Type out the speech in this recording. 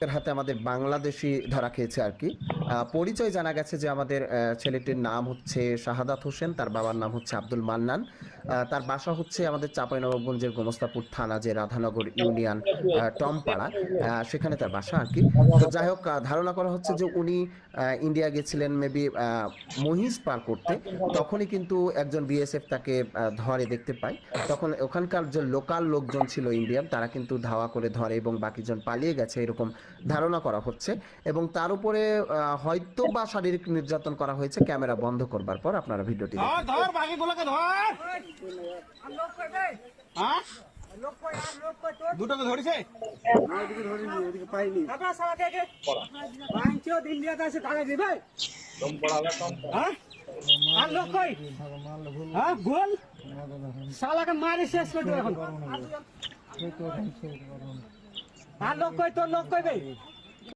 এর হাতে আমাদের বাংলাদেশি ধরা খেয়েছে আর কি। পরিচয় জানা গেছে যে আমাদের ছেলেটির নাম হচ্ছে শাহাদাত হোসেন, তার বাবার নাম হচ্ছে আব্দুল মান্নান। তার বাসা হচ্ছে আমাদের চাঁপাইনবাবগঞ্জের গোমস্তাপুর থানা যে রাধানগর ইউনিয়ন টমপাড়া, সেখানে তার বাসা আর কি। তো যাই হোক, ধারণা করা হচ্ছে যে উনি ইন্ডিয়া গেছিলেন মেবি মহিষ পার করতে। তখনই কিন্তু একজন বিএসএফ তাকে ধরে দেখতে পায়। তখন ওখানকার যে লোকাল লোকজন ছিল ইন্ডিয়ান, তারা কিন্তু ধাওয়া করে ধরে এবং বাকিজন পালিয়ে গেছে এরকম ধারণা করা হচ্ছে। এবং তার উপরে হয়তো বা শারীরিক নির্যাতন করা হয়েছে ক্যামেরা বন্ধ করবার পর। আপনারা ভিডিওটি দেখুন। ধর বাকিগুলোকে ধর। হ্যাঁ দুটোকে ধরেছে। শালাকে মারি শেষ করে দেবো এখন। আর লোক কই, তোর লোক কই বে?